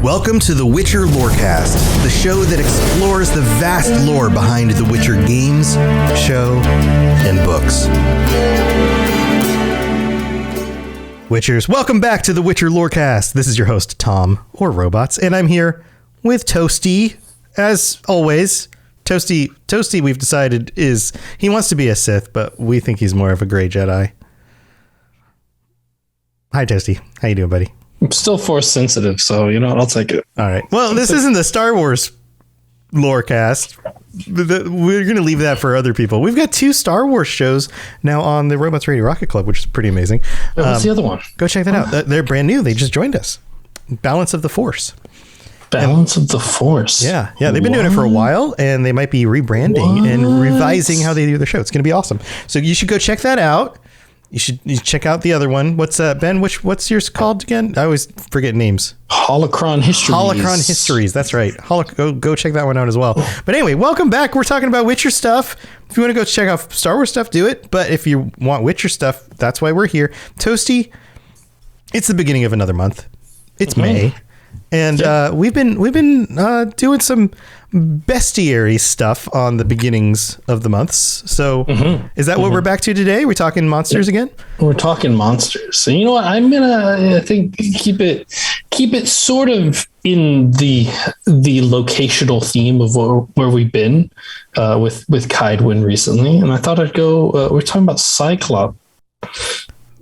Welcome to the Witcher Lorecast, the show that explores the vast lore behind the Witcher games, show, and books. Witchers, welcome back to the Witcher Lorecast. This is your host, Tom, or Robots, and I'm here with Toasty, as always. Toasty, we've decided he wants to be a Sith, but we think he's more of a gray Jedi. Hi, Toasty. How you doing, buddy? I'm still Force sensitive, so you know what? I'll take it. All right. Well, this isn't the Star Wars Lorecast. We're going to leave that for other people. We've got 2 Star Wars shows now on the Robots Radio Rocket Club, which is pretty amazing. What's the other one? Go check that out. They're brand new. They just joined us. Balance of the Force. Of the Force. Yeah. They've been doing it for a while, and they might be rebranding and revising how they do their show. It's going to be awesome. So you should go check that out. You should check out the other one. What's Ben? What's yours called again? I always forget names. Holocron Histories. That's right. Go check that one out as well. But anyway, welcome back. We're talking about Witcher stuff. If you want to go check out Star Wars stuff, do it. But if you want Witcher stuff, that's why we're here. Toasty, it's the beginning of another month. It's May. And we've been doing some bestiary stuff on the beginnings of the months. So is that what we're back to today? We're talking monsters again? We're talking monsters. So you know what? I'm gonna keep it sort of in the locational theme of where we've been with Kaidwin recently. And I thought I'd go. We're talking about Cyclops.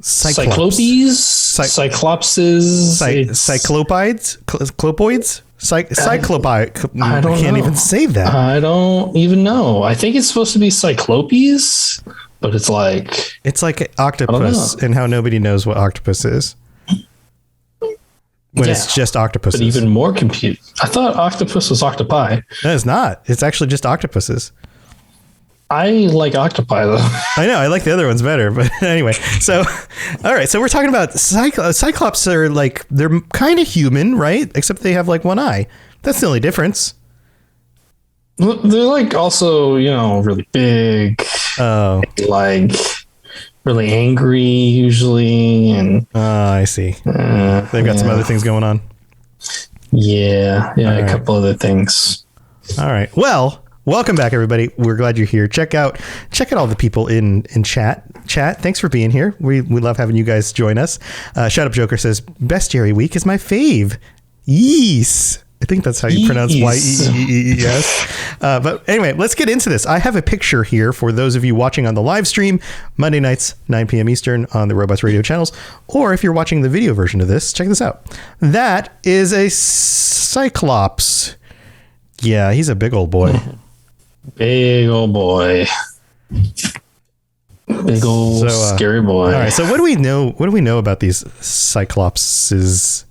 Cyclopes, Cyclopses, Cyclopides, Clopoids, Cyclopi. I can't even say that. I don't even know. I think it's supposed to be Cyclopes, but it's like octopus, and how nobody knows what octopus is when it's just octopuses. But even more confused. I thought octopus was octopi. No, it's not. It's actually just octopuses. I like octopi though. I know. I like the other ones better, but anyway. So, all right. So we're talking about Cyclops are they're kind of human, right? Except they have one eye. That's the only difference. They're also, really big. Oh. Really angry usually. And I see. They've got some other things going on. Yeah. A couple other things. All right. Well, welcome back, everybody. We're glad you're here. Check out all the people in chat. Thanks for being here. We love having you guys join us. Shut Up Joker says, Bestiary Week is my fave. Yes. I think that's how you pronounce Y-E-E-E-S. But anyway, let's get into this. I have a picture here for those of you watching on the live stream, Monday nights, 9 p.m. Eastern on the Robots Radio channels. Or if you're watching the video version of this, check this out. That is a Cyclops. Yeah, he's a big old boy. Big old boy. Big old scary boy. All right. So what do we know? What do we know about these Cyclopses?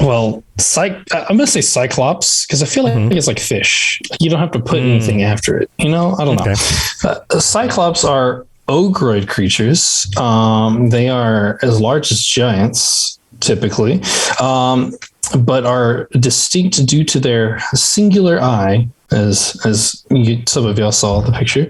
Well, I'm going to say Cyclops because I feel like it's like fish. You don't have to put anything after it. I don't know. Cyclops are ogroid creatures. They are as large as giants, typically, but are distinct due to their singular eye. As some of y'all saw the picture,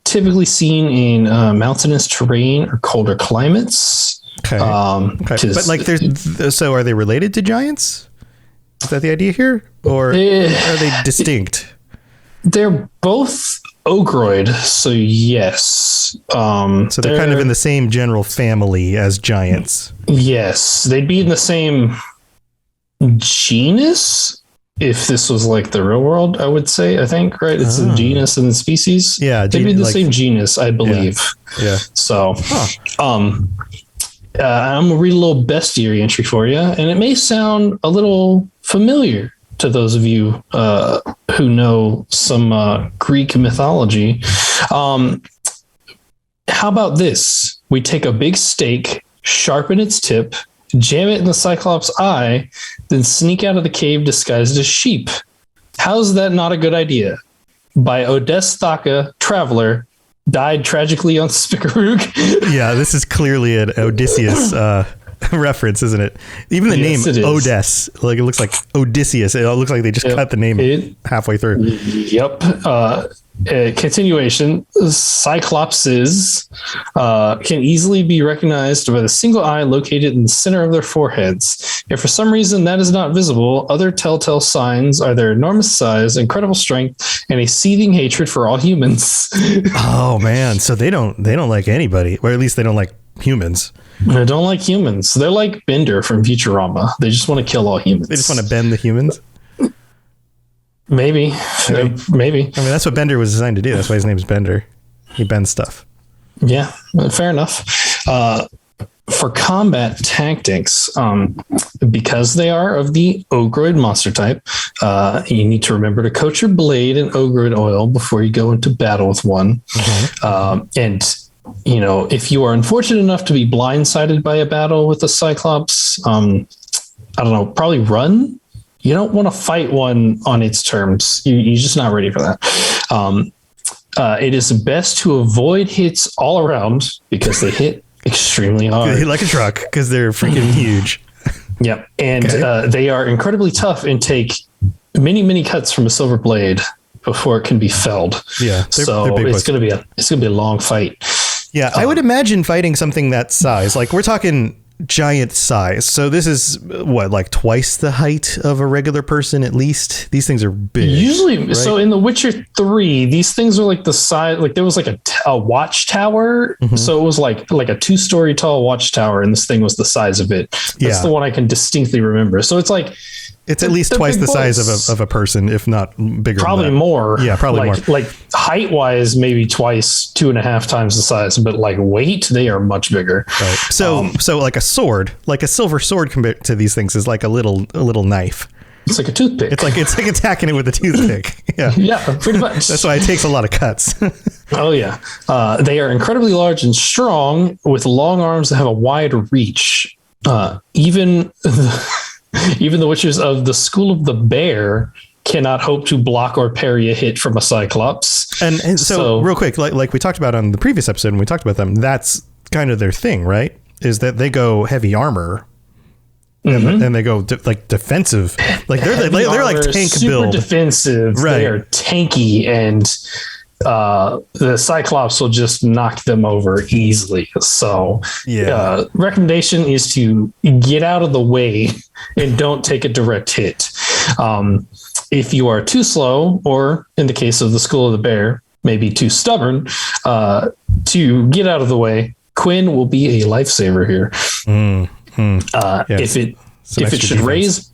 typically seen in mountainous terrain or colder climates. Okay. But so are they related to giants? Is that the idea here, or are they distinct? They're both ogroid, so yes. So they're kind of in the same general family as giants. Yes, they'd be in the same genus. If this was like the real world, I would say, I think, right? It's a genus and the species. Yeah. They'd be the same genus, I believe. Yeah. So, I'm going to read a little bestiary entry for you, and it may sound a little familiar to those of you who know some Greek mythology. How about this? We take a big stake, sharpen its tip, jam it in the Cyclops' eye, then sneak out of the cave disguised as sheep. How's that not a good idea? By Odesthaka, Traveler, died tragically on Spikarug. Yeah, this is clearly an Odysseus reference, isn't it? Even the name Odes, it looks like Odysseus. It looks like they just cut the name halfway through. Yep. Continuation. Cyclopses can easily be recognized by the single eye located in the center of their foreheads. If for some reason that is not visible, other telltale signs are their enormous size, incredible strength, and a seething hatred for all humans. Oh man, so they don't like anybody, or at least they don't like humans. They don't like humans. They're like Bender from Futurama. They just want to kill all humans. They just want to bend the humans. Maybe. I mean, that's what Bender was designed to do. That's why his name is Bender. He bends stuff. Yeah, fair enough. For combat tactics, because they are of the Ogroid monster type, you need to remember to coat your blade in Ogroid oil before you go into battle with one. And, you know, if you are unfortunate enough to be blindsided by a battle with a Cyclops, I don't know, probably run. You don't want to fight one on its terms. You're just not ready for that. It is best to avoid hits all around because they hit extremely hard. They hit like a truck because they're freaking huge. Yep. And they are incredibly tough and take many, many cuts from a silver blade before it can be felled. Yeah. So it's going to be a long fight. Yeah. I would imagine fighting something that size, like we're talking giant size. So this is what, like twice the height of a regular person at least. These things are big. Usually, right? So in The Witcher 3, these things are like the size, like there was like a watchtower. So it was like a 2-story tall watchtower, and this thing was the size of it. That's the one I can distinctly remember. So it's like it's at least twice the size of a person, if not bigger. Probably more. Yeah, probably more. Like height wise, maybe twice, 2.5 times the size, but like weight, they are much bigger. Right. So like a sword, like a silver sword compared to these things is like a little knife. It's like a toothpick. It's like attacking it with a toothpick. Yeah. Yeah, pretty much. That's why it takes a lot of cuts. Oh yeah. They are incredibly large and strong with long arms that have a wide reach. Even the witches of the School of the Bear cannot hope to block or parry a hit from a Cyclops. And so real quick, like we talked about on the previous episode when we talked about them, that's kind of their thing, right? Is that they go heavy armor. And they go like defensive, like they're like tank super build, defensive. Right. They are tanky, and the Cyclops will just knock them over easily. So recommendation is to get out of the way and don't take a direct hit. If you are too slow, or in the case of the School of the Bear, maybe too stubborn to get out of the way, Quinn will be a lifesaver here. If it should raise,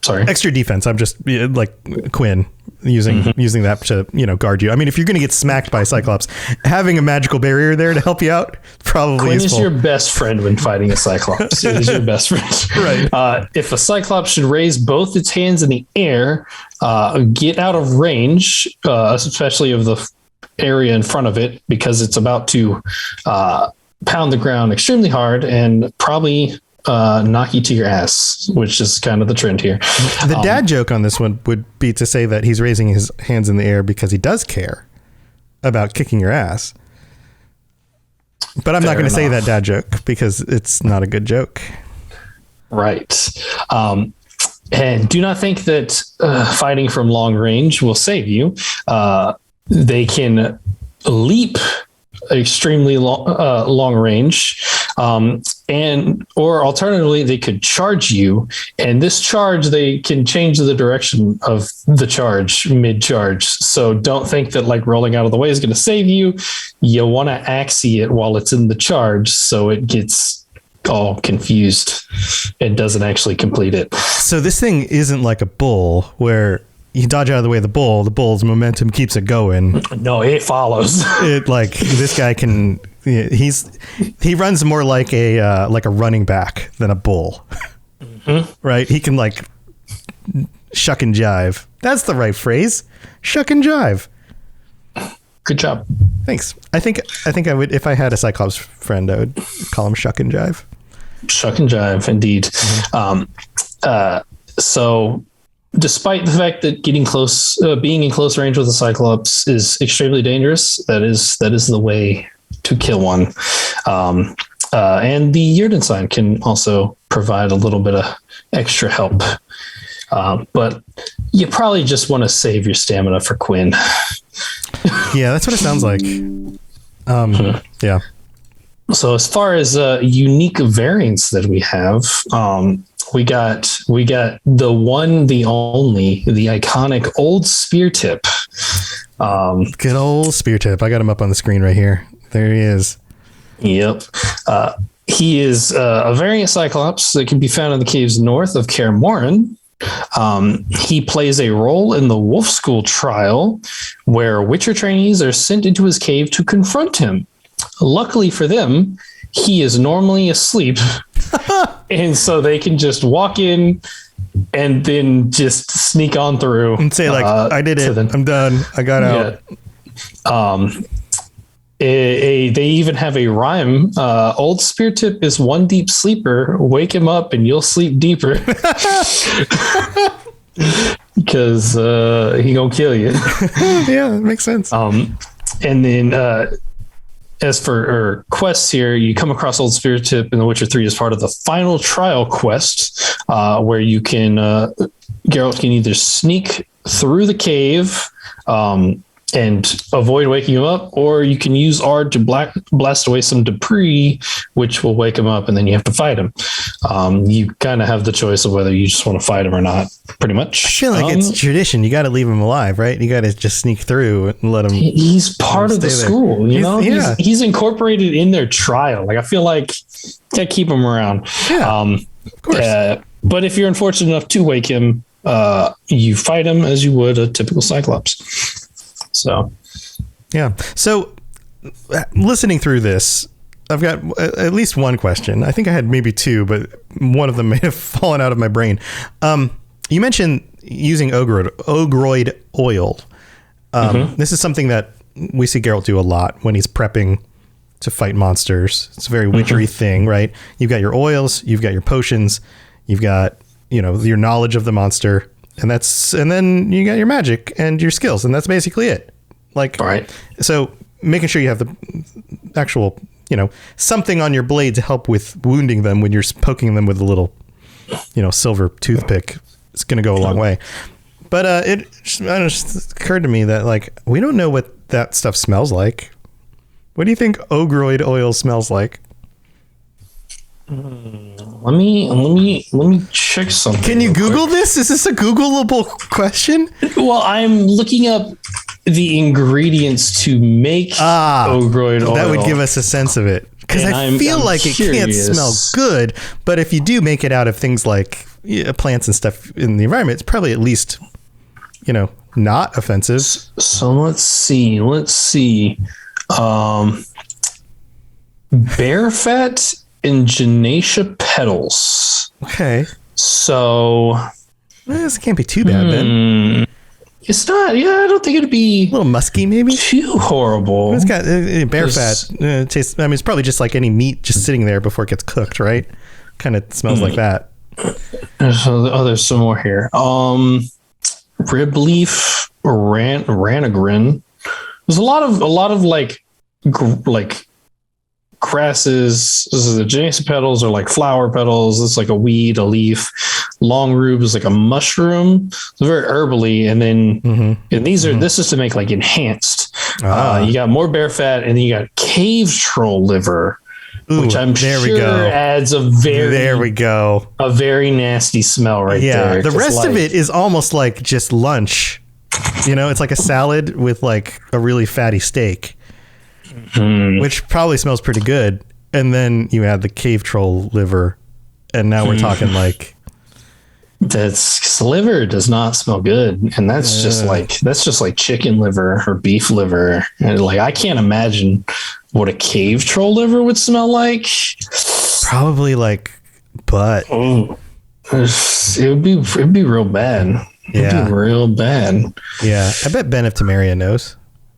extra defense. I'm just like Quinn using that to guard you. I mean, if you're going to get smacked by a Cyclops, having a magical barrier there to help you out probably Quinn is your best friend when fighting a Cyclops. It is your best friend. Right. If a Cyclops should raise both its hands in the air, get out of range, especially of the area in front of it, because it's about to pound the ground extremely hard and probably knock you to your ass, which is kind of the trend here. The dad joke on this one would be to say that he's raising his hands in the air because he does care about kicking your ass. But I'm not going to say that dad joke because it's not a good joke. Right. And do not think that fighting from long range will save you. They can leap extremely long range, or alternatively they could charge you, and this charge, they can change the direction of the charge mid-charge. So don't think that like rolling out of the way is going to save you. You want to axie it while it's in the charge so it gets all confused and doesn't actually complete it. So this thing isn't like a bull where you dodge out of the way of the bull's momentum keeps it going. No, it follows. It like this guy can. He runs more like a running back than a bull, right? He can like shuck and jive. That's the right phrase. Shuck and jive. Good job. Thanks. I think I would, if I had a Cyclops friend, I would call him Shuck and Jive. Shuck and jive, indeed. So, despite the fact that being in close range with a Cyclops is extremely dangerous, that is the way to kill one. And the Yrden sign can also provide a little bit of extra help. But you probably just want to save your stamina for Quinn. Yeah, that's what it sounds like. Yeah. So as far as unique variants that we have, we got the one, the only, the iconic old spear tip. Good old spear tip. I got him up on the screen right here. There he is. Yep. He is a variant Cyclops that can be found in the caves north of Kaer Morhen. He plays a role in the Wolf School trial, where Witcher trainees are sent into his cave to confront him. Luckily for them, he is normally asleep, and so they can just walk in and then just sneak on through and say, like, I did it. I'm done. I got out. They even have a rhyme. Old spear tip is one deep sleeper. Wake him up and you'll sleep deeper. Because he gonna kill you. Yeah, it makes sense. And then as for quests here, you come across Old Spear Tip in The Witcher 3 as part of the final trial quest, where you can Geralt can either sneak through the cave and avoid waking him up, or you can use Ard to blast away some debris, which will wake him up, and then you have to fight him. You kind of have the choice of whether you just want to fight him or not, pretty much. I feel like it's tradition. You got to leave him alive, right? You got to just sneak through and let him. He's part of the school, you know? Yeah. He's incorporated in their trial. Like, I feel like they keep him around. Yeah, of course. But if you're unfortunate enough to wake him, you fight him as you would a typical Cyclops. So, yeah. So, listening through this, I've got at least one question. I think I had maybe two, but one of them may have fallen out of my brain. You mentioned using ogroid oil. This is something that we see Geralt do a lot when he's prepping to fight monsters. It's a very witchery thing, right? You've got your oils, you've got your potions, you've got, your knowledge of the monster. And then you got your magic and your skills, and that's basically it. Like, right. So making sure you have the actual, something on your blade to help with wounding them when you're poking them with a little, silver toothpick, is going to go a long way. But it just occurred to me that, like, we don't know what that stuff smells like. What do you think ogroid oil smells like? Let me check something. Can you Google this? Is this a Googleable question? Well, I'm looking up the ingredients to make ogroid oil. That would give us a sense of it. Because I feel like it can't smell good, but if you do make it out of things like plants and stuff in the environment, it's probably at least, not offensive. So let's see. Bear fat and Genacia petals. Okay. So this can't be too bad then. It's not. Yeah, I don't think it'd be a little musky, maybe too horrible. It's got bear fat. Tastes. I mean, it's probably just like any meat just sitting there before it gets cooked, right? Kind of smells like that. There's some more here. Rib leaf, ranagrin. There's a lot of like grasses. The Genacia petals are like flower petals. It's like a weed, a leaf. Long rube is like a mushroom. It's very herbally. And then and this is to make like enhanced. You got more bear fat, and then you got cave troll liver, which I'm sure adds a very nasty smell right there. Yeah, the rest of it is almost like just lunch. It's like a salad with like a really fatty steak. Which probably smells pretty good. And then you add the cave troll liver, and now we're talking like liver does not smell good, and that's just like chicken liver or beef liver, and like I can't imagine what a cave troll liver would smell like. Probably like butt. It'd be real bad. It'd be real bad. Yeah, I bet Ben of Temeria knows.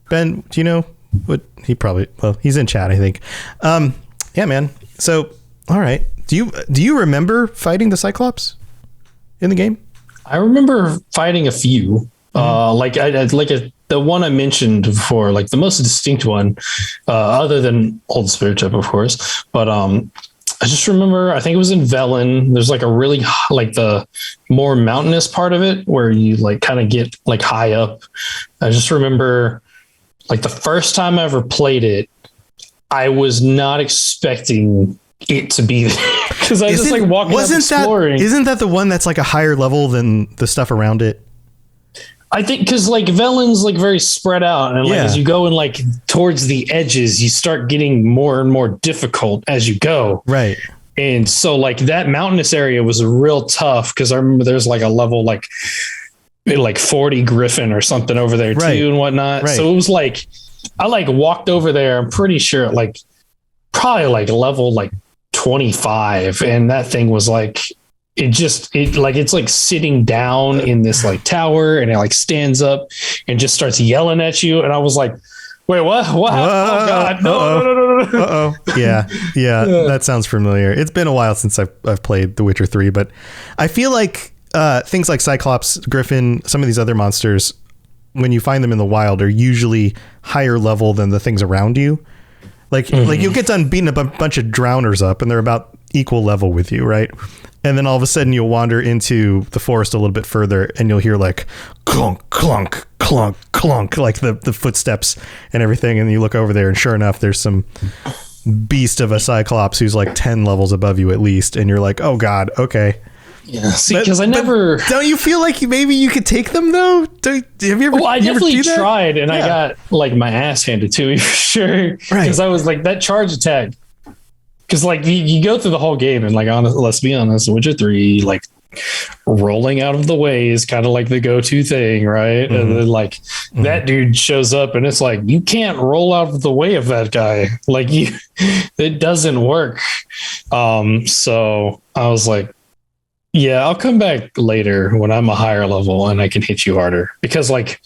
Ben, do you know? What he's in chat, I think. Yeah, man. So, all right. Do you remember fighting the Cyclops in the game? I remember fighting a few. The one I mentioned before, like the most distinct one, other than Old Spirit Tip, of course. But I just remember, I think it was in Velen. There's like a really like the more mountainous part of it where you like kind of get like high up. I just remember, like the first time I ever played it, I was not expecting it to be there. because I just like walking up exploring. Isn't that the one that's like a higher level than the stuff around it? I think because like Velen's like very spread out, and like as you go in like towards the edges, you start getting more and more difficult as you go. Right. And so like that mountainous area was real tough because I remember there's like a level like 40 Griffin or something over there too and whatnot. Right. So it was like I like walked over there. I'm pretty sure like probably like level like 25, and that thing was like it's like sitting down in this like tower, and it like stands up and just starts yelling at you, and I was like, wait, what? Oh God, no. Yeah, that sounds familiar. It's been a while since I've played The Witcher 3, but I feel like things like Cyclops, Griffin, some of these other monsters, when you find them in the wild, are usually higher level than the things around you. Like you'll get done beating a bunch of drowners up, and they're about equal level with you, right? And then all of a sudden you'll wander into the forest a little bit further, and you'll hear like clunk, clunk, clunk, clunk, like the footsteps and everything. And you look over there, and sure enough, there's some beast of a Cyclops who's like 10 levels above you at least. And you're like, oh God, okay. Yeah, see, because I never. Don't you feel like maybe you could take them though? Have you ever? Well, I definitely tried, and I got like my ass handed to me for sure. Right. Because I was like that charge attack. Because like you go through the whole game, and like let's be honest, Witcher 3, like rolling out of the way is kind of like the go-to thing, right? Mm-hmm. And then like that dude shows up, and it's like you can't roll out of the way of that guy. Like it doesn't work. So I was like, yeah, I'll come back later when I'm a higher level and I can hit you harder, because like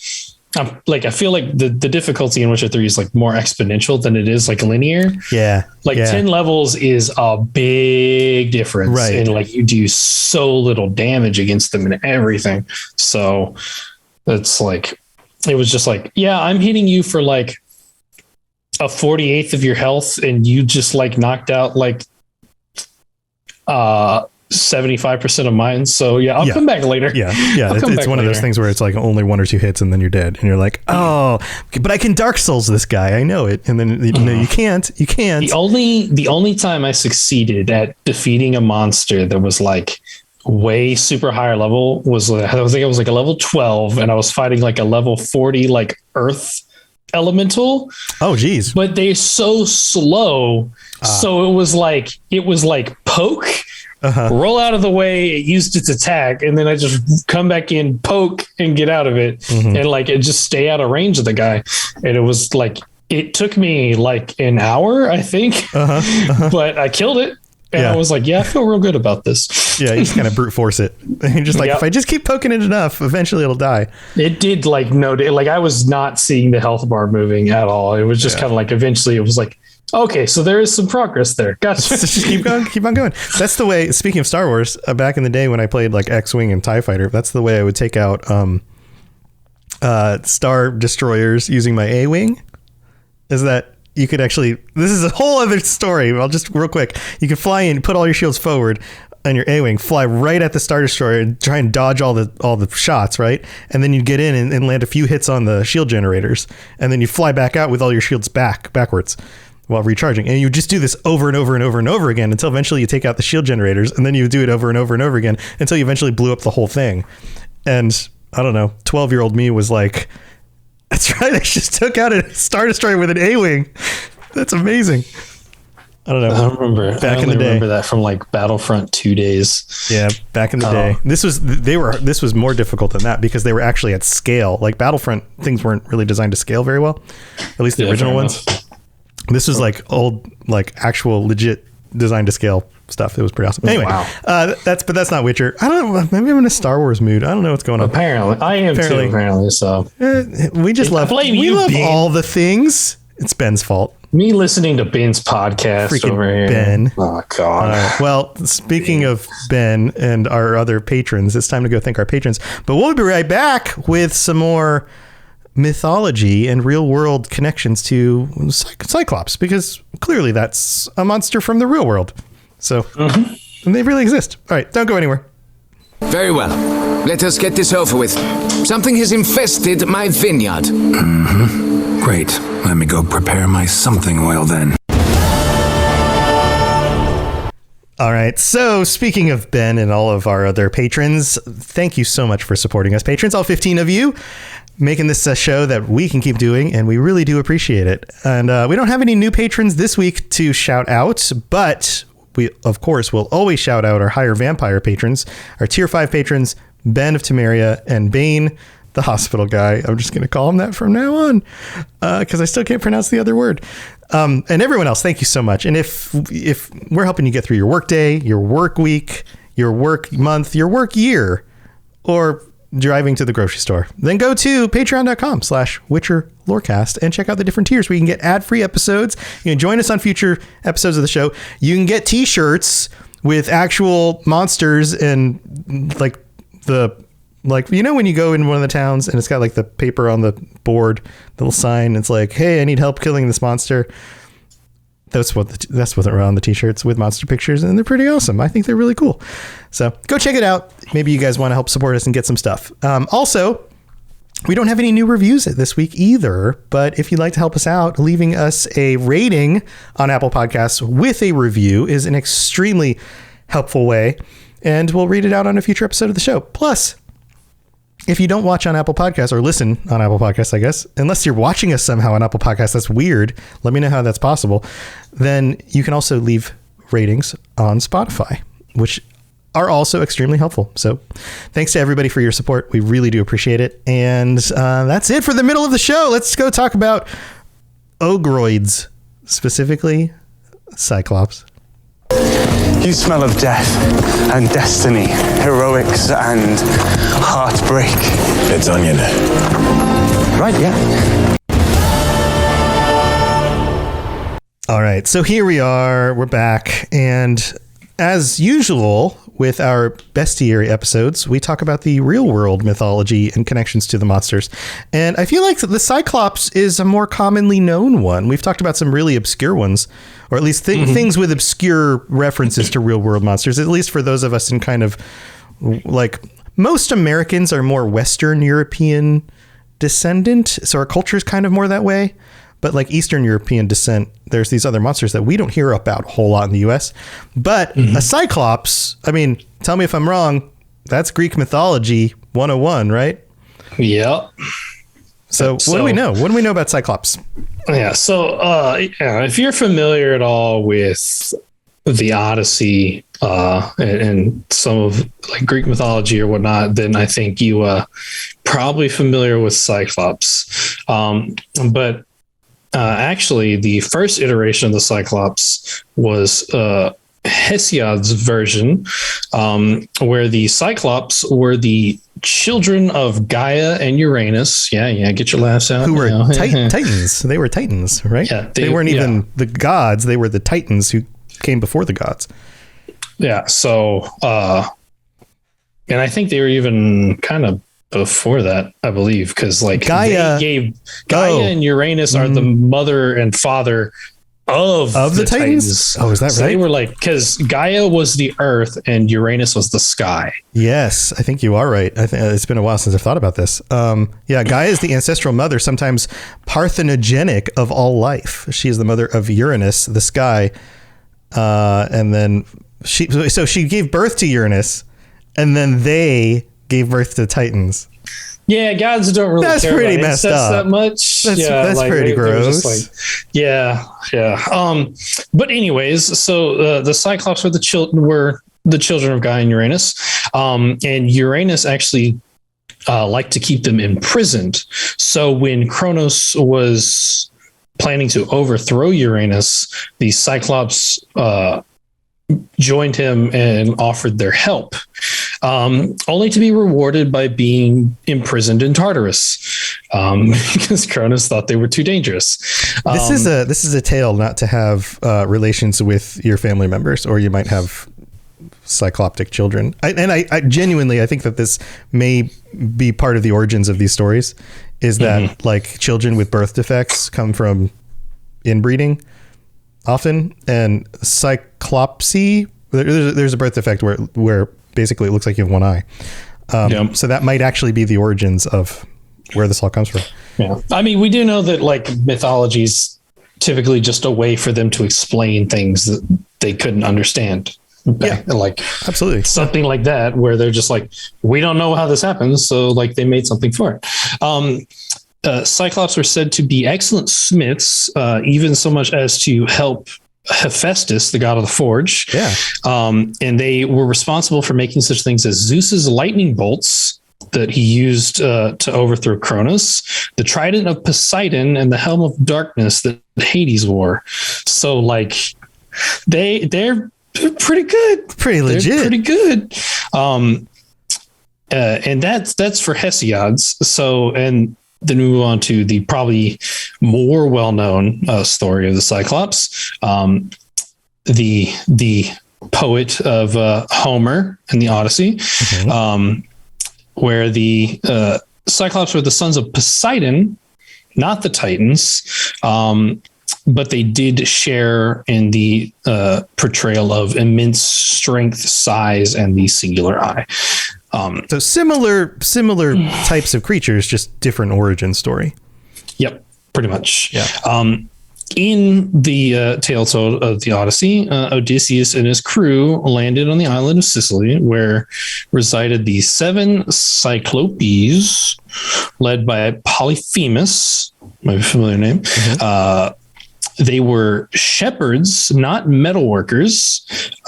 I feel like the difficulty in Witcher 3 is like more exponential than it is like linear. Yeah. 10 levels is a big difference. Right. And like you do so little damage against them and everything. So it's like, it was just like, yeah, I'm hitting you for like a 48th of your health, and you just like knocked out like 75% of mine. So yeah, I'll come back later. Yeah. It's one of those things where it's like only 1 or 2 hits and then you're dead, and you're like, oh, but I can Dark Souls this guy, I know it. And then no, you can't. The only time I succeeded at defeating a monster that was like way super higher level was I think it was like a level 12, and I was fighting like a level 40 like earth elemental. Oh geez. But they're so slow. So it was like poke. Roll out of the way, it used its attack, and then I just come back in, poke, and get out of it, and like it just stay out of range of the guy. And it was like it took me like an hour, I think, but I killed it, and I was like, yeah, I feel real good about this. Yeah, you just kind of brute force it. And you're just like, if I just keep poking it enough, eventually it'll die. It did like I was not seeing the health bar moving at all. It was just kind of like eventually it was like, okay, so there is some progress there. Gotcha. Just keep on going. That's the way. Speaking of Star Wars, back in the day when I played like X-Wing and TIE Fighter, that's the way I would take out Star Destroyers using my A-Wing. Is that you could actually? This is a whole other story. I'll just real quick. You could fly in, put all your shields forward on your A-Wing, fly right at the Star Destroyer, and try and dodge all the shots, right? And then you get in and land a few hits on the shield generators, and then you fly back out with all your shields backwards while recharging. And you just do this over and over and over and over again until eventually you take out the shield generators, and then you do it over and over and over again until you eventually blew up the whole thing. And I don't know, 12-year-old me was like, that's right, I just took out a Star Destroyer with an A-Wing. That's amazing. I don't know. I remember. Back in the day. I remember that from like Battlefront 2 days. Yeah, back in the day. This was more difficult than that because they were actually at scale. Like Battlefront, things weren't really designed to scale very well. At least the original ones. This was like old, like actual legit design to scale stuff. It was pretty awesome. Anyway, but that's not Witcher. I don't know. Maybe I'm in a Star Wars mood. I don't know what's going on. Apparently, I am too. Apparently, so we just love. We love all the things. It's Ben's fault. Me listening to Ben's podcast Freaking over here. Ben. Oh God. Well, speaking of Ben and our other patrons, it's time to go thank our patrons. But we'll be right back with some more mythology and real world connections to Cyclops, because clearly that's a monster from the real world. So and they really exist. All right, don't go anywhere. Very well. Let us get this over with. Something has infested my vineyard. Great. Let me go prepare my something oil then. All right. So speaking of Ben and all of our other patrons, thank you so much for supporting us, patrons, all 15 of you, making this a show that we can keep doing. And we really do appreciate it. And we don't have any new patrons this week to shout out, but we, of course, will always shout out our higher vampire patrons, our tier 5 patrons, Ben of Temeria and Bane, the hospital guy. I'm just going to call him that from now on because I still can't pronounce the other word. And everyone else, thank you so much. And if we're helping you get through your work day, your work week, your work month, your work year, or driving to the grocery store, then go to patreon.com/Witcher Lorecast and check out the different tiers where you can get ad-free episodes. You can join us on future episodes of the show. You can get t-shirts with actual monsters and like when you go in one of the towns and it's got like the paper on the board, the little sign, it's like, hey, I need help killing this monster. That's what are on the t-shirts with monster pictures, and they're pretty awesome. I think they're really cool. So go check it out. Maybe you guys want to help support us and get some stuff. Also, we don't have any new reviews this week either, but if you'd like to help us out, leaving us a rating on Apple Podcasts with a review is an extremely helpful way, and we'll read it out on a future episode of the show. Plus, if you don't watch on Apple Podcasts or listen on Apple Podcasts, I guess, unless you're watching us somehow on Apple Podcasts, that's weird. Let me know how that's possible. Then you can also leave ratings on Spotify, which are also extremely helpful. So thanks to everybody for your support. We really do appreciate it. And that's it for the middle of the show. Let's go talk about ogroids, specifically Cyclops. You smell of death and destiny, heroics and heartbreak. It's onion. Right, yeah. All right, so here we are. We're back. And as usual, with our bestiary episodes, we talk about the real world mythology and connections to the monsters. And I feel like the Cyclops is a more commonly known one. We've talked about some really obscure ones, or at least things with obscure references to real world monsters, at least for those of us in kind of like most Americans are more Western European descendant. So our culture is kind of more that way. But like Eastern European descent, there's these other monsters that we don't hear about a whole lot in the US. But a Cyclops, I mean, tell me if I'm wrong, that's Greek mythology 101, right? Yep. So what do we know? What do we know about Cyclops? Yeah. So if you're familiar at all with the Odyssey and some of like Greek mythology or whatnot, then I think you probably familiar with Cyclops. But actually, the first iteration of the Cyclops was Hesiod's version, where the Cyclops were the children of Gaia and Uranus. Yeah, get your laughs out. Who were Titans. They were Titans, right? Yeah, they weren't even the gods. They were the Titans who came before the gods. Yeah, so, and I think they were even kind of before that, I believe, because like Gaia and Uranus are the mother and father of the Titans. Oh, is that so right? They were like, because Gaia was the earth and Uranus was the sky. Yes, I think you are right. I think it's been a while since I've thought about this. Gaia is the ancestral mother, sometimes parthenogenic of all life. She is the mother of Uranus, the sky, and then she gave birth to Uranus, and then they gave birth to Titans. Yeah, gods don't really that's care pretty about messed incest up. that much. That's like, pretty gross. Yeah. But anyways, so the Cyclops were the children of Gaia and Uranus, and Uranus actually liked to keep them imprisoned. So when Kronos was planning to overthrow Uranus, the Cyclops joined him and offered their help, only to be rewarded by being imprisoned in Tartarus, because Cronus thought they were too dangerous. This is a tale not to have relations with your family members, or you might have cycloptic children. I genuinely, I think that this may be part of the origins of these stories, is that like children with birth defects come from inbreeding often, and cyclopsy, there's a birth defect where basically it looks like you have one eye. So that might actually be the origins of where this all comes from. Yeah. I mean, we do know that like mythology is typically just a way for them to explain things that they couldn't understand. Yeah, like absolutely. something like that, where they're just like, we don't know how this happens, so like they made something for it. Cyclops were said to be excellent smiths, even so much as to help Hephaestus, the god of the forge. Yeah. And they were responsible for making such things as Zeus's lightning bolts that he used to overthrow Cronus, the trident of Poseidon, and the helm of darkness that Hades wore. So like they're pretty good. Pretty legit. They're pretty good. And that's for Hesiod's. So, and then we move on to the probably more well-known story of the Cyclops, the poet of Homer in the Odyssey, where the Cyclops were the sons of Poseidon, not the Titans, but they did share in the portrayal of immense strength, size, and the singular eye. So similar types of creatures, just different origin story. Yep, pretty much. Yeah. In the tale told of the Odyssey, Odysseus and his crew landed on the island of Sicily, where resided the 7 Cyclopes, led by Polyphemus, my familiar name. They were shepherds, not metalworkers,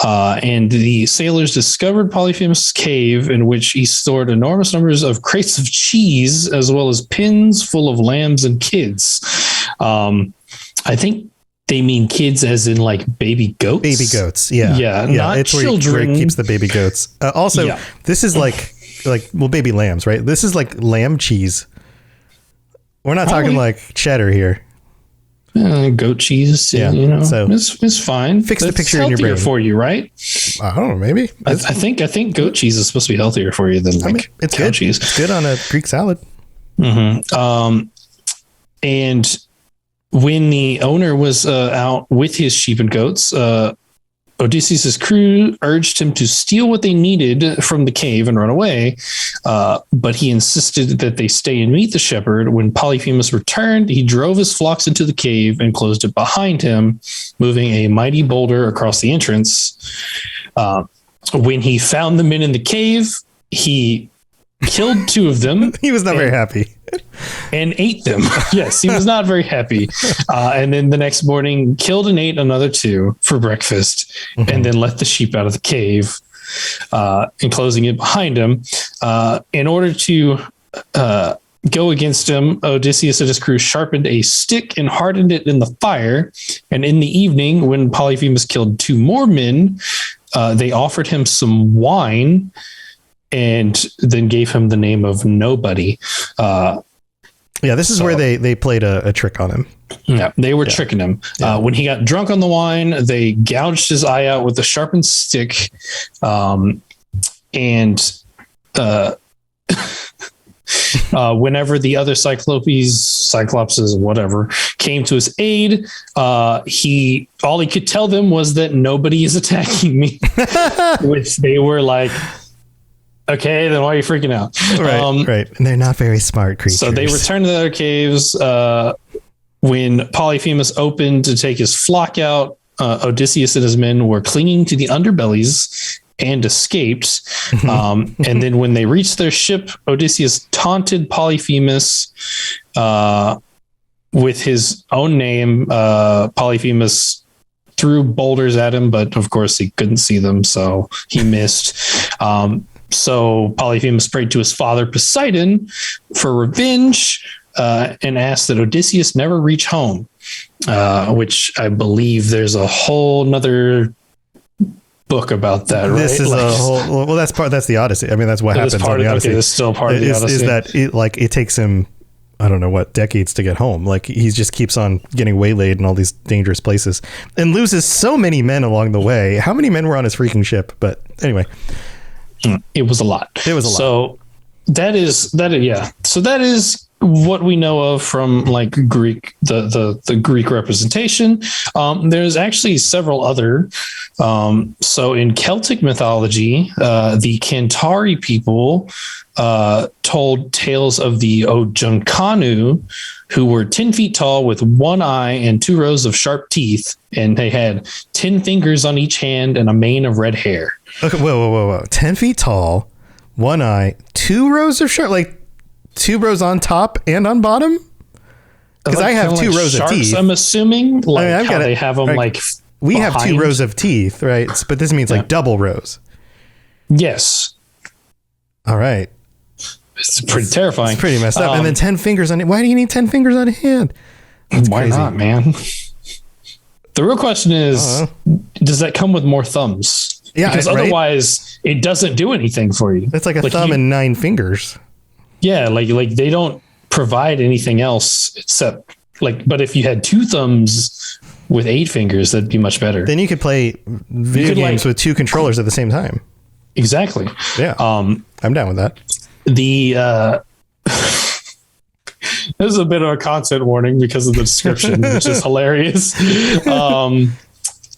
and the sailors discovered Polyphemus' cave, in which he stored enormous numbers of crates of cheese, as well as pins full of lambs and kids. I think they mean kids as in like baby goats. Baby goats, yeah. Not it's children. Where he keeps the baby goats. Also, this is like baby lambs, right? This is like lamb cheese. We're not talking like cheddar here. Goat cheese, you know, so it's fine. Fix the picture healthier in your brain for you, right? I don't know, maybe. I think goat cheese is supposed to be healthier for you than it's cow good. cheese. It's good on a Greek salad. And when the owner was out with his sheep and goats, Odysseus' crew urged him to steal what they needed from the cave and run away, but he insisted that they stay and meet the shepherd. When Polyphemus returned, he drove his flocks into the cave and closed it behind him, moving a mighty boulder across the entrance. When he found the men in the cave, he killed 2 of them. He was not very happy. And ate them. Yes, he was not very happy. And then the next morning, killed and ate another 2 for breakfast, and then let the sheep out of the cave, and closing it behind him. In order to go against him, Odysseus and his crew sharpened a stick and hardened it in the fire. And in the evening, when Polyphemus killed 2 more men, they offered him some wine and then gave him the name of Nobody. This is where they played a trick on him. Yeah, they were tricking him. When he got drunk on the wine, they gouged his eye out with a sharpened stick. Whenever the other Cyclopses, whatever, came to his aid, all he could tell them was that nobody is attacking me, which they were like, okay, then why are you freaking out? Right. And they're not very smart creatures. So they returned to their caves. When Polyphemus opened to take his flock out, Odysseus and his men were clinging to the underbellies and escaped. And then when they reached their ship, Odysseus taunted Polyphemus with his own name. Polyphemus threw boulders at him, but of course he couldn't see them, so he missed. So Polyphemus prayed to his father Poseidon for revenge, and asked that Odysseus never reach home, which I believe there's a whole nother book about that. This is a whole. Well, that's the Odyssey. I mean, that's what happens on the Odyssey. Okay, that's still part of the Odyssey. Is that it takes him, I don't know what, decades to get home. Like he just keeps on getting waylaid in all these dangerous places and loses so many men along the way. How many men were on his freaking ship? But anyway. It was a lot. So that is. So that is what we know of from like Greek, the Greek representation. There's actually several other. So in Celtic mythology, the Centauri people told tales of the Ojunkanu, who were 10 feet tall with one eye and 2 rows of sharp teeth, and they had 10 fingers on each hand and a mane of red hair. Okay, whoa. 10 feet tall, one eye, 2 rows of sharp, like 2 rows on top and on bottom? Because Like, I have 2 rows sharks, of teeth. I'm assuming, like I've how got they have them right. like We have 2 behind. rows of teeth, right? But this means like double rows. Yes. All right. It's pretty terrifying. It's pretty messed up. And then 10 fingers on it. Why do you need 10 fingers on a hand? Why crazy. not, man? The real question is, does that come with more thumbs? Yeah, because right? otherwise it doesn't do anything for you. It's like a thumb and 9 fingers. Yeah, like they don't provide anything else except like. But if you had 2 thumbs with 8 fingers, that'd be much better. Then you could play video games with 2 controllers at the same time. Exactly. Yeah. I'm down with that. This is a bit of a content warning because of the description, which is hilarious.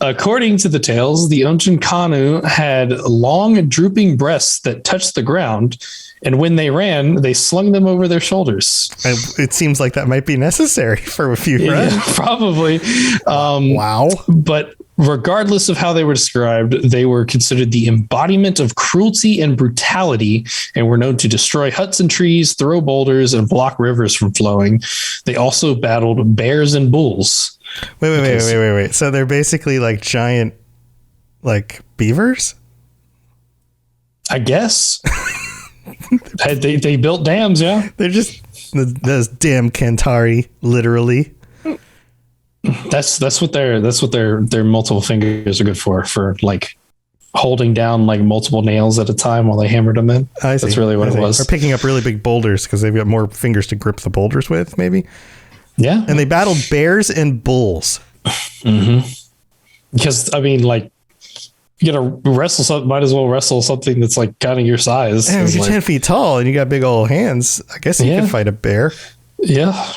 According to the tales, the Ojunkanu had long, drooping breasts that touched the ground, and when they ran, they slung them over their shoulders. And it seems like that might be necessary for a few runs. Yeah, probably. Wow. But regardless of how they were described, they were considered the embodiment of cruelty and brutality and were known to destroy huts and trees, throw boulders, and block rivers from flowing. They also battled bears and bulls. Wait. So they're basically like giant, like beavers? I guess. They built dams, yeah. They're just those damn Centauri, literally. That's what their multiple fingers are good for like holding down like multiple nails at a time while they hammered them in. I see. That's really what it was. Or picking up really big boulders because they've got more fingers to grip the boulders with, maybe. Yeah. And they battled bears and bulls. Mm-hmm. Because I mean, like, you gotta wrestle something, might as well wrestle something that's like kind of your size. And if you're like, 10 feet tall and you got big old hands, I guess you could fight a bear. Yeah.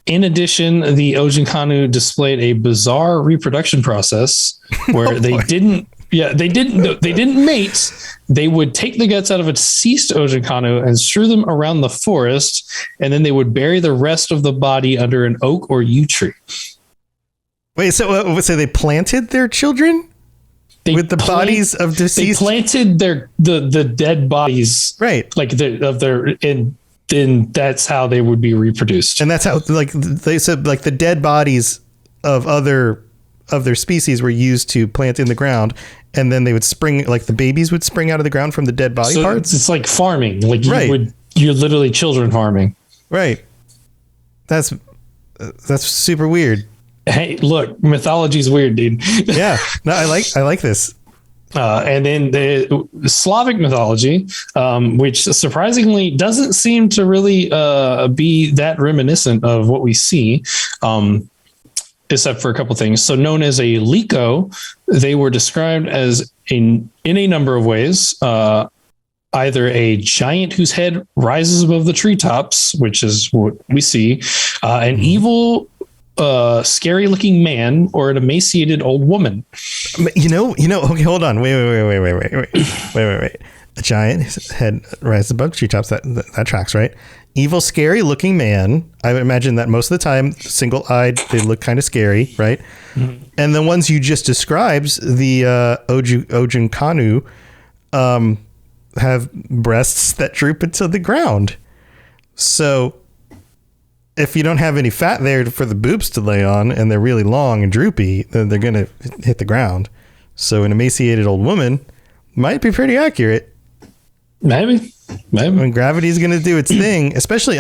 In addition, the Ojunkanu displayed a bizarre reproduction process where they didn't mate. They would take the guts out of a deceased Ojunkanu and strew them around the forest, and then they would bury the rest of the body under an oak or yew tree. Wait, so they planted their children with the bodies of deceased? They planted the dead bodies, right? Like and then that's how they would be reproduced. And that's how, like they said, like the dead bodies of their species were used to plant in the ground, and then they would spring, like the babies would spring out of the ground from the dead body parts. It's like farming, like right. You're literally children farming. Right. That's super weird. Hey, look, mythology's weird, dude. Yeah. No, I like this. And then the Slavic mythology, which surprisingly doesn't seem to really be that reminiscent of what we see, except for a couple things. So known as a Liko, they were described as in a number of ways. Either a giant whose head rises above the treetops, which is what we see, an evil, scary looking man, or an emaciated old woman. You know, okay, hold on. Wait. A giant head rises above treetops. That tracks, right? Evil, scary looking man. I would imagine that most of the time, single eyed, they look kind of scary, right? Mm-hmm. And the ones you just described, the Ojunkanu, have breasts that droop into the ground. So if you don't have any fat there for the boobs to lay on, and they're really long and droopy, then they're going to hit the ground. So an emaciated old woman might be pretty accurate. Maybe. When gravity is going to do its thing, especially,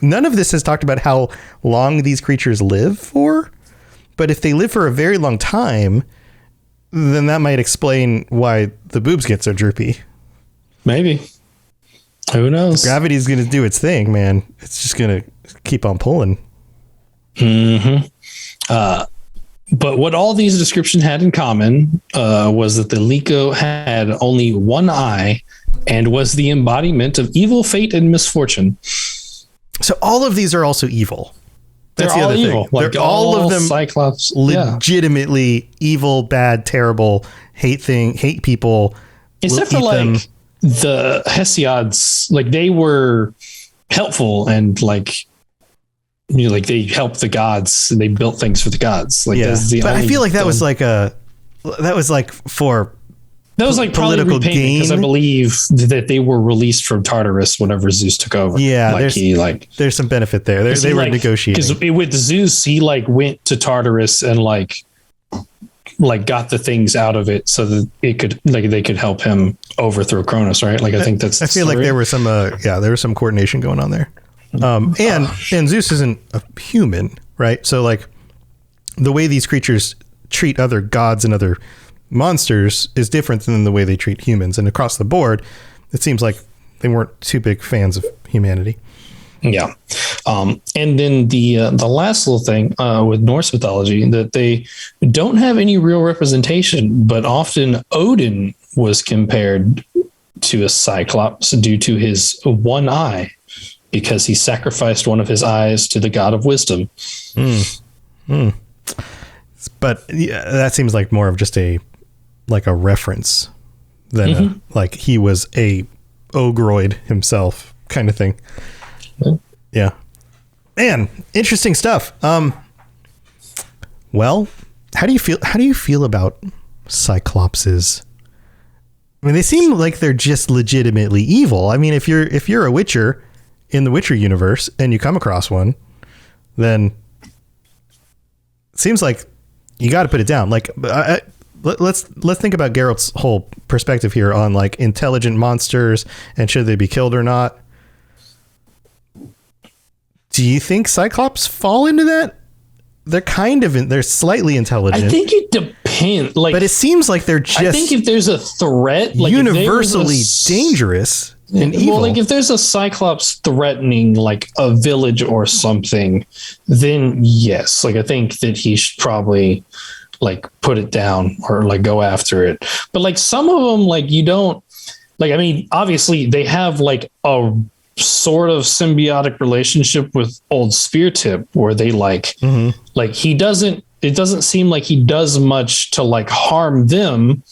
none of this has talked about how long these creatures live for. But if they live for a very long time, then that might explain why the boobs get so droopy. Maybe. Who knows? Gravity is going to do its thing, man. It's just going to keep on pulling. Mm-hmm. But what all these descriptions had in common was that the Liko had only one eye and was the embodiment of evil, fate, and misfortune. So all of these are also evil. That's They're the all other evil. thing. Like They're all of them Cyclops. legitimately evil, bad, terrible, hate people. Except for like the Hesiod's, like they were helpful and like, you know, like they helped the gods and they built things for the gods. Like that's the but only I feel like that was like for that was like probably political repayment gain. because I believe that they were released from Tartarus whenever Zeus took over. Yeah, like there's some benefit there. They were negotiating because with Zeus, he like went to Tartarus and like got the things out of it so that it could they could help him overthrow Cronus, right? Like I think that's. I feel like there was some there was some coordination going on there. And Zeus isn't a human, right? So like the way these creatures treat other gods and other monsters is different than the way they treat humans. And across the board, it seems like they weren't too big fans of humanity. Yeah. And then the last little thing with Norse mythology, that they don't have any real representation, but often Odin was compared to a Cyclops due to his one eye, because he sacrificed one of his eyes to the god of wisdom. But that seems like more of just a reference than like he was a ogroid himself kind of thing. Yeah. Man, interesting stuff. Well, how do you feel about Cyclopses? I mean, they seem like they're just legitimately evil. I mean, if you're a Witcher in the Witcher universe and you come across one, then it seems like you got to put it down. Like, let's think about Geralt's whole perspective here on like intelligent monsters and should they be killed or not. Do you think Cyclops fall into that? They're slightly intelligent. I think it depends. Like, but it seems like they're just. I think if there's a threat, like universally dangerous and evil. Well, like if there's a Cyclops threatening like a village or something, then yes, like I think that he should probably like put it down or like go after it. But like some of them, like you don't like. I mean, obviously they have like a sort of symbiotic relationship with old Speartip where they like he doesn't. It doesn't seem like he does much to like harm them.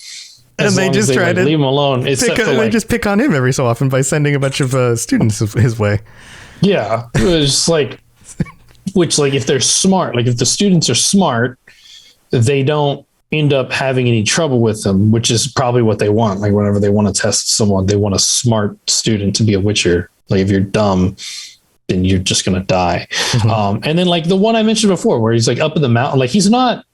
And they just try to leave him alone. They just pick on him every so often by sending a bunch of students his way. Yeah, it was like, which like if they're smart, like if the students are smart, they don't end up having any trouble with them, which is probably what they want. Like whenever they want to test someone, they want a smart student to be a Witcher. Like if you're dumb, then you're just gonna die. And then like the one I mentioned before, where he's like up in the mountain, like he's not,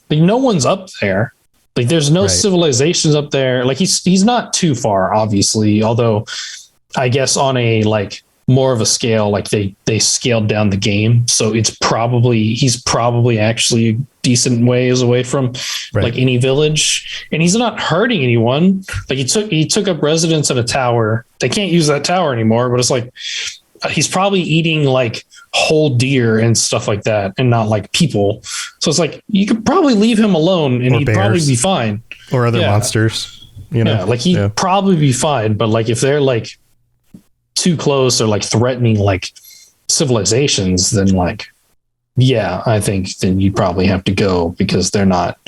like no one's up there. Like there's no civilizations up there. Like he's not too far, obviously. Although I guess on a like more of a scale, like they scaled down the game, so he's probably actually a decent ways away from like any village, and he's not hurting anyone. Like he took up residence at a tower. They can't use that tower anymore, but it's like he's probably eating like whole deer and stuff like that and not like people. So it's like you could probably leave him alone and he'd probably be fine. Or other monsters, you know. Yeah, like he'd probably be fine. But like if they're like too close or like threatening like civilizations, then like I think then you probably have to go because they're not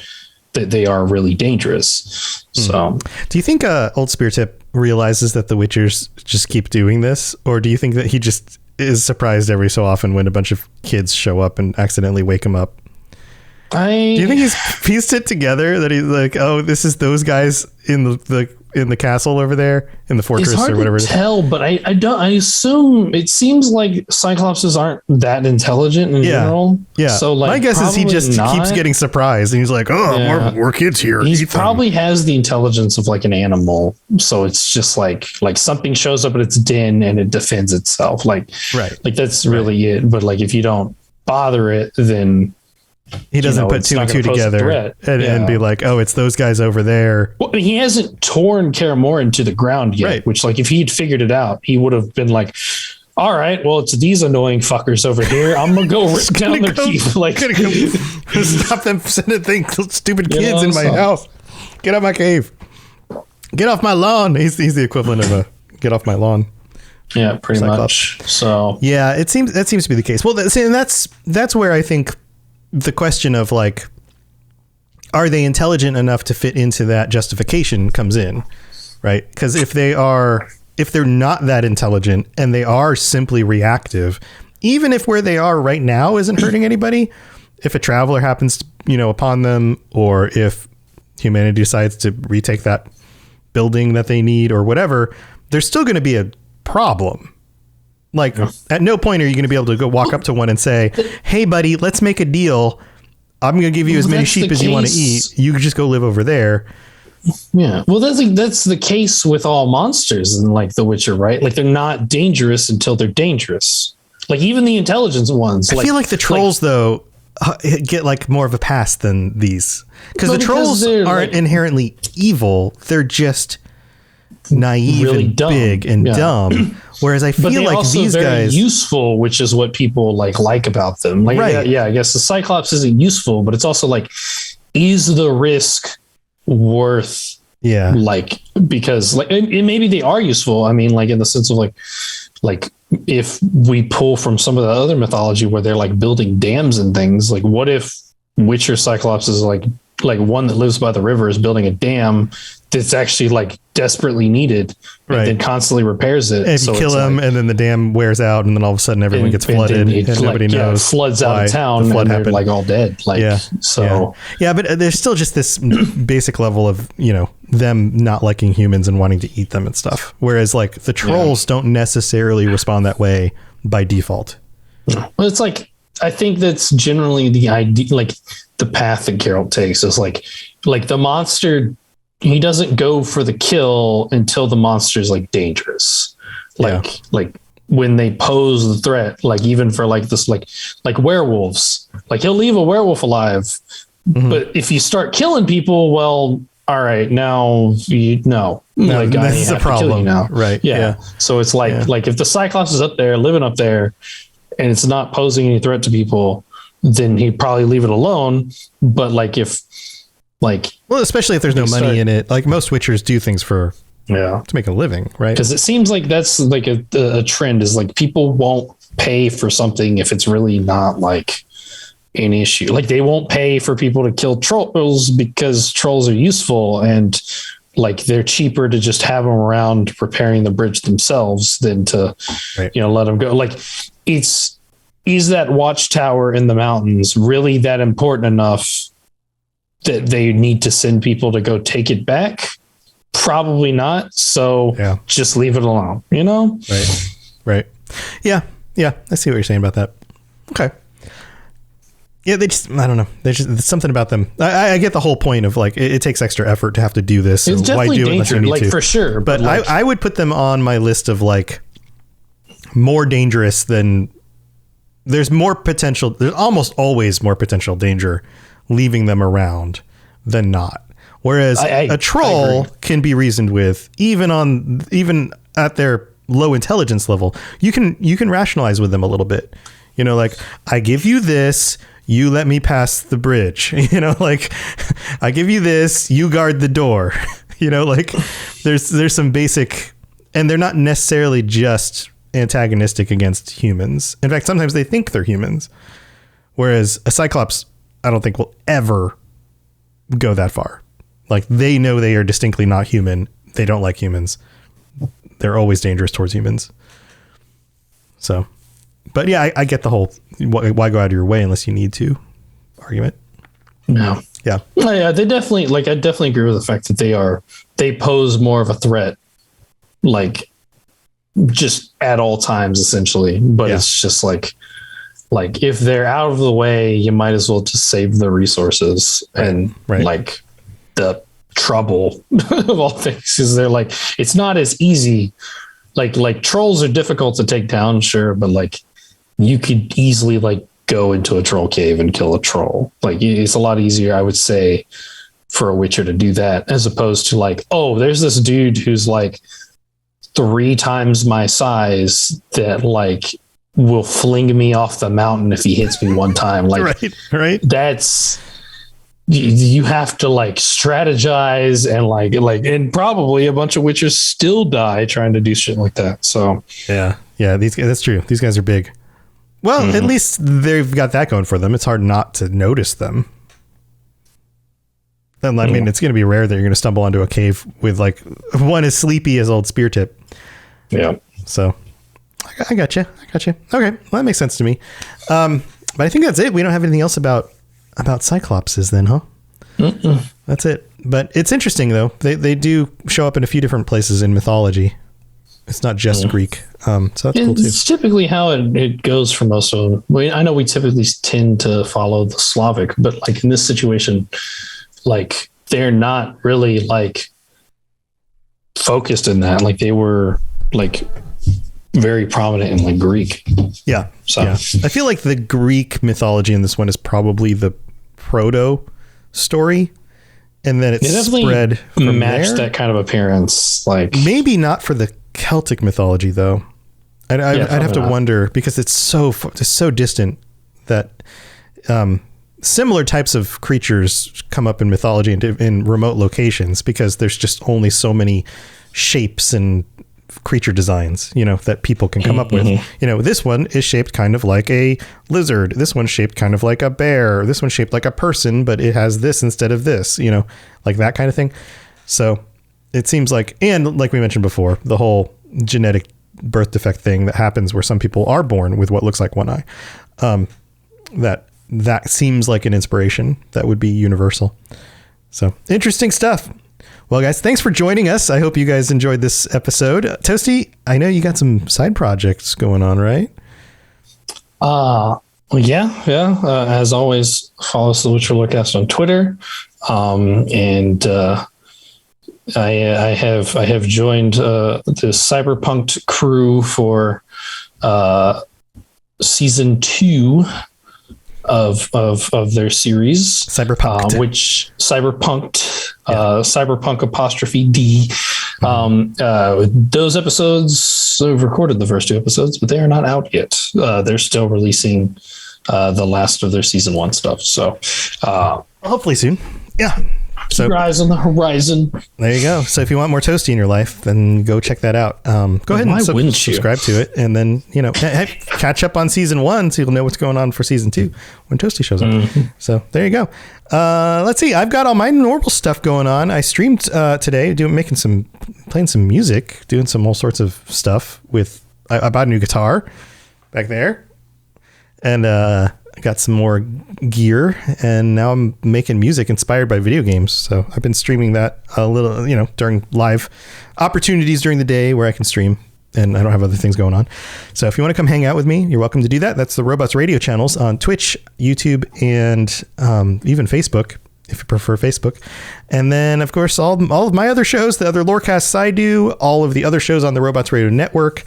they are really dangerous. So do you think old Speartip realizes that the Witchers just keep doing this, or do you think that he just is surprised every so often when a bunch of kids show up and accidentally wake him up? Do you think he's pieced it together that he's like, oh, this is those guys in the castle over there in the fortress or whatever? It's hard to tell, but I assume it seems like Cyclopses aren't that intelligent in general. Yeah. So like, my guess is he just keeps getting surprised and he's like, oh, more kids here. He probably has the intelligence of like an animal. So it's just like something shows up at its den and it defends itself. Like that's really it. But like, if you don't bother it, then he doesn't put two and two together and be like, oh, it's those guys over there. Well, he hasn't torn Kaer Morhen to the ground yet, which like if he'd figured it out, he would have been like, all right, well, it's these annoying fuckers over here. I'm going to go rip down their keep. Like, stop them sending stupid kids in my house. Get out my cave. Get off my lawn. He's the equivalent of a get off my lawn. Yeah, pretty Cyclops. much. So yeah, that seems to be the case. Well, that's where I think the question of like, are they intelligent enough to fit into that justification comes in, right? Because if they're not that intelligent and they are simply reactive, even if where they are right now isn't hurting anybody, if a traveler happens to, upon them, or if humanity decides to retake that building that they need or whatever, there's still going to be a problem. Like at no point are you going to be able to go walk up to one and say, hey buddy, let's make a deal. I'm going to give you as many sheep as you want to eat. You can just go live over there. Yeah. Well, that's the case with all monsters in like The Witcher, right? Like they're not dangerous until they're dangerous. Like even the intelligence ones. I feel like the trolls though get like more of a pass than these, because the trolls aren't inherently evil. They're just naive really and dumb. Big and dumb. Whereas I feel like also these guys useful, which is what people like about them. Like, right. Yeah, I guess the Cyclops isn't useful, but it's also like, is the risk worth? Yeah. Like, because like, and maybe they are useful. I mean, like in the sense of like if we pull from some of the other mythology where they're like building dams and things, like what if Witcher Cyclops is like one that lives by the river is building a dam that's actually like desperately needed, right? And then constantly repairs it. And if you kill him, and then the dam wears out, and then all of a sudden everyone gets flooded, and nobody knows. Floods out of town, and they're like all dead. Like, yeah, but there's still just this basic level of them not liking humans and wanting to eat them and stuff. Whereas like the trolls don't necessarily respond that way by default. Well, it's like I think that's generally the idea. Like the path that Geralt takes is like the monster. He doesn't go for the kill until the monster's like dangerous. Like when they pose the threat, like even for like this, like werewolves, like he'll leave a werewolf alive. Mm-hmm. But if you start killing people, well, all right, now like this is a problem now. Right. Yeah. So it's like if the Cyclops is up there living up there and it's not posing any threat to people, then he'd probably leave it alone. But like especially if there's no money in it, like most Witchers do things to make a living, right? Because it seems like that's like a trend is like people won't pay for something if it's really not like an issue. Like they won't pay for people to kill trolls because trolls are useful and like they're cheaper to just have them around repairing the bridge themselves than to let them go. Like is that watchtower in the mountains really that important enough that they need to send people to go take it back? Probably not. So just leave it alone, Right. Yeah. I see what you're saying about that. Okay. Yeah. I don't know. There's something about them. I get the whole point of like, it takes extra effort to have to do this. It's definitely dangerous, like for sure. But I would put them on my list of like more dangerous than there's more potential. There's almost always more potential danger leaving them around than not. Whereas a troll can be reasoned with even at their low intelligence level. You can rationalize with them a little bit. Like I give you this, you let me pass the bridge. Like I give you this, you guard the door. Like there's some basic, and they're not necessarily just antagonistic against humans. In fact, sometimes they think they're humans. Whereas a Cyclops, I don't think will ever go that far. Like they know they are distinctly not human. They don't like humans. They're always dangerous towards humans. So, but yeah, I get the whole why go out of your way unless you need to argument. No. Yeah. Oh, yeah. They definitely I definitely agree with the fact that they pose more of a threat, like just at all times essentially. But it's just like if they're out of the way, you might as well just save the resources and like the trouble of all things. Is they're like, it's not as easy. Like trolls are difficult to take down. Sure. But like you could easily like go into a troll cave and kill a troll. Like it's a lot easier, I would say, for a Witcher to do that as opposed to like, oh, there's this dude who's like 3 times my size that like will fling me off the mountain if he hits me one time. Like right. that's you have to like strategize and and probably a bunch of witchers still die trying to do shit like that. So yeah, that's true. These guys are big. Well, at least they've got that going for them. It's hard not to notice them. Then, I mean, it's going to be rare that you're going to stumble onto a cave with like one as sleepy as old Spear Tip. Yeah. So I got you. Okay, well, that makes sense to me. But I think that's it. We don't have anything else about Cyclopses then, huh? That's it. But it's interesting though. They do show up in a few different places in mythology. It's not just Greek. So that's cool too. It's typically how it goes for most of them. I know we typically tend to follow the Slavic, but like in this situation, like they're not really like focused in that. Like they were like very prominent in like Greek. Yeah. So yeah. I feel like the Greek mythology in this one is probably the proto story. And then it's spread from there. That kind of appearance. Like maybe not for the Celtic mythology though. I'd have to wonder because it's so distant that, similar types of creatures come up in mythology in remote locations because there's just only so many shapes and creature designs, that people can come up with. This one is shaped kind of like a lizard. This one's shaped kind of like a bear. This one's shaped like a person, but it has this instead of this, like that kind of thing. So it seems like, and like we mentioned before, the whole genetic birth defect thing that happens where some people are born with what looks like one eye, that seems like an inspiration that would be universal. So interesting stuff. Well, guys, thanks for joining us. I hope you guys enjoyed this episode. Toasty, I know you got some side projects going on, right? Yeah. As always, follow us, the Witcher Lorecast on Twitter. I have joined the Cyberpunk crew for season 2 of their series, Cyberpunk, Cyberpunk apostrophe D. Those episodes, we've recorded the first 2 episodes, but they are not out yet. They're still releasing the last of their season 1 stuff. So hopefully soon. Yeah. So keep your eyes on the horizon. There you go. So if you want more Toasty in your life, then go check that out. Go ahead and subscribe to it, and then catch up on season 1 so you'll know what's going on for season 2 when Toasty shows up. So there you go. Let's see. I've got all my normal stuff going on. I streamed today, playing some music, doing some all sorts of stuff with. I bought a new guitar back there, and I got some more gear, and now I'm making music inspired by video games. So I've been streaming that a little, during live opportunities during the day where I can stream and I don't have other things going on. So if you want to come hang out with me, you're welcome to do that. That's the Robots Radio channels on Twitch, YouTube, and even Facebook, if you prefer Facebook. And then, of course, all of my other shows, the other Lorecasts I do, all of the other shows on the Robots Radio Network,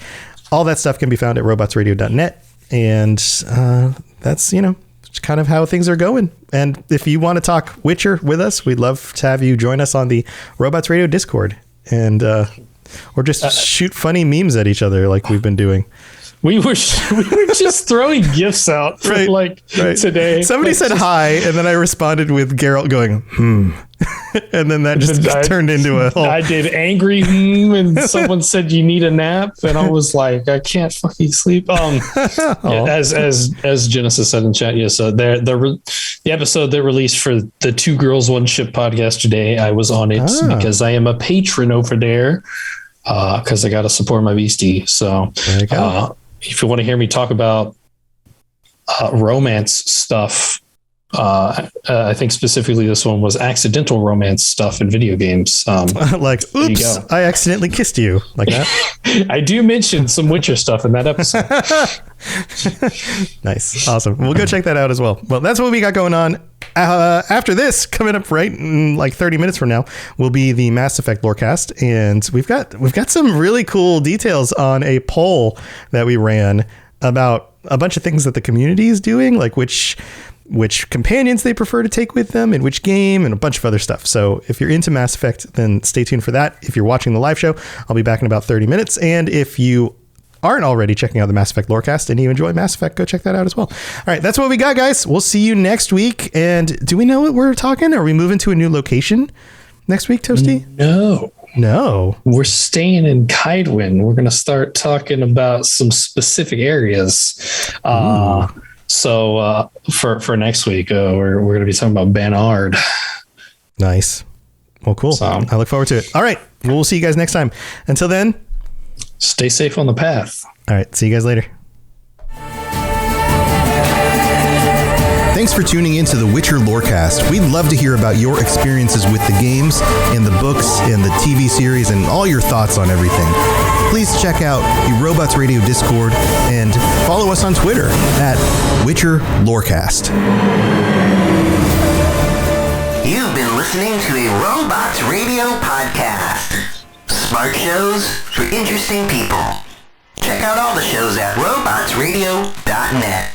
all that stuff can be found at robotsradio.net. And that's, kind of how things are going. And if you want to talk Witcher with us, we'd love to have you join us on the Robots Radio Discord and or just shoot funny memes at each other like we've been doing. We were just throwing gifts out for today. Somebody said hi, and then I responded with Geralt going, and then that just turned into a whole... I did angry and someone said you need a nap, and I was like, I can't fucking sleep. As Genesis said in chat, yes, the episode that released for the Two Girls One Ship podcast today, I was on it because I am a patron over there because I got to support my beastie. So there you go. If you want to hear me talk about romance stuff, I think specifically this one was accidental romance stuff in video games. Like, oops, I accidentally kissed you, like that. I do mention some Witcher stuff in that episode. Nice. Awesome. We'll go check that out as well. Well, that's what we got going on. After this, coming up right in like 30 minutes from now, will be the Mass Effect Lorecast, and we've got some really cool details on a poll that we ran about a bunch of things that the community is doing, like which companions they prefer to take with them in which game, and a bunch of other stuff. So if you're into Mass Effect, then stay tuned for that. If you're watching the live show, I'll be back in about 30 minutes. And if you aren't already checking out the Mass Effect Lorecast and you enjoy Mass Effect, go check that out as well. All right, that's what we got, guys. We'll see you next week. And do we know what we're talking? Are we moving to a new location next week, Toasty? No. We're staying in Kaidwin. We're going to start talking about some specific areas. So for next week, we're going to be talking about Banard. Nice. Well, cool. So, I look forward to it. All right. We'll see you guys next time. Until then, stay safe on the path. All right. See you guys later. Thanks for tuning in to the Witcher Lorecast. We'd love to hear about your experiences with the games and the books and the TV series and all your thoughts on everything. Please check out the Robots Radio Discord and follow us on Twitter at Witcher Lorecast. You've been listening to a Robots Radio podcast. Smart shows for interesting people. Check out all the shows at robotsradio.net.